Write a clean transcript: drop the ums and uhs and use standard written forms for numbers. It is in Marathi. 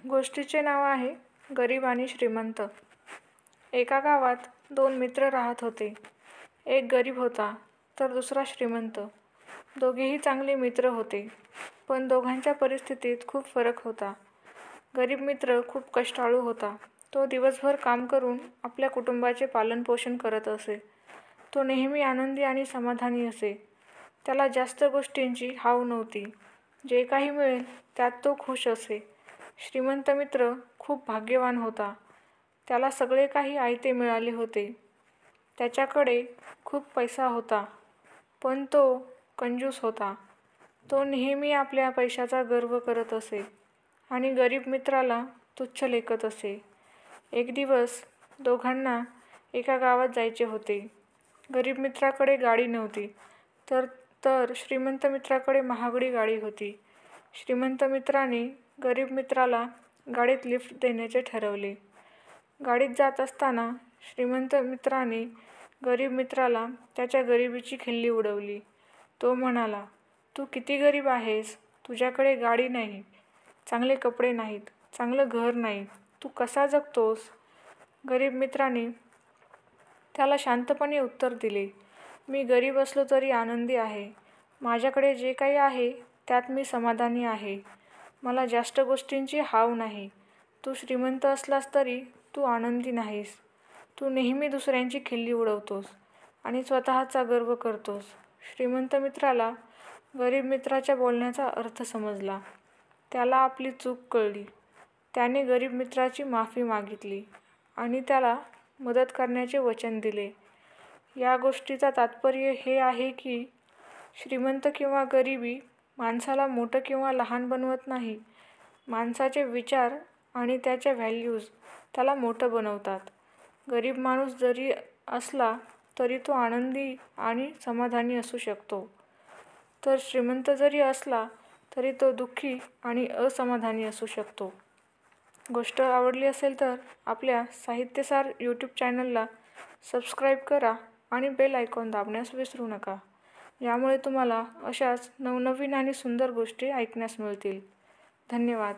गोष्टीचे नाव आहे गरीब आणि श्रीमंत. एका गावात दोन मित्र राहत होते. एक गरीब होता तर दुसरा श्रीमंत. दोघेही चांगले मित्र होते, पण दोघांच्या परिस्थितीत खूप फरक होता. गरीब मित्र खूप कष्टाळू होता. तो दिवसभर काम करून आपल्या कुटुंबाचे पालनपोषण करत असे. तो नेहमी आनंदी आणि समाधानी असे. त्याला जास्त गोष्टींची हाव नव्हती. जे काही मिळेल त्यात तो खुश असे. श्रीमंत मित्र खूप भाग्यवान होता. त्याला सगळे काही आयते मिळाले होते. त्याच्याकडे खूप पैसा होता, पण तो कंजूस होता. तो नेहमी आपल्या पैशाचा गर्व करत असे आणि गरीब मित्राला तुच्छ लेखत असे. एक दिवस दोघांना एका गावात जायचे होते. गरीब मित्राकडे गाडी नव्हती, तर श्रीमंत मित्राकडे महागडी गाडी होती. श्रीमंत मित्राने गरीब मित्राला गाडीत लिफ्ट देण्याचे ठरवले. गाडीत जात असताना श्रीमंत मित्राने गरीब मित्राला त्याच्या गरिबीची खिल्ली उडवली. तो म्हणाला, "तू किती गरीब आहेस. तुझ्याकडे गाडी नाही, चांगले कपडे नाहीत, चांगलं घर नाही. तू कसा जगतोस?" गरीब मित्राने त्याला शांतपणे उत्तर दिले, "मी गरीब असलो तरी आनंदी आहे. माझ्याकडे जे काही आहे त्यात मी समाधानी आहे. मला जास्त गोष्टींची हाव नाही. तू श्रीमंत असलास तरी तू आनंदी नाहीस. तू नेहमी दुसऱ्यांची खिल्ली उडवतोस आणि स्वतःचा गर्व करतोस." श्रीमंत मित्राला गरीब मित्राच्या बोलण्याचा अर्थ समजला. त्याला आपली चूक कळली. त्याने गरीब मित्राची माफी मागितली आणि त्याला मदत करण्याचे वचन दिले. या गोष्टीचा तात्पर्य हे आहे की श्रीमंत किंवा गरिबी माणसाला मोठं किंवा लहान बनवत नाही. माणसाचे विचार आणि त्याच्या व्हॅल्यूज त्याला मोठं बनवतात. गरीब माणूस जरी असला तरी तो आनंदी आणि समाधानी असू शकतो, तर श्रीमंत जरी असला तरी तो दुःखी आणि असमाधानी असू शकतो. गोष्ट आवडली असेल तर आपल्या साहित्यसार यूट्यूब चॅनलला सबस्क्राईब करा आणि बेल आयकॉन दाबण्यास विसरू नका. यामुळे तुम्हाला अशाच नवनवीन आणि सुंदर गोष्टी ऐकण्यास मिळतील. धन्यवाद.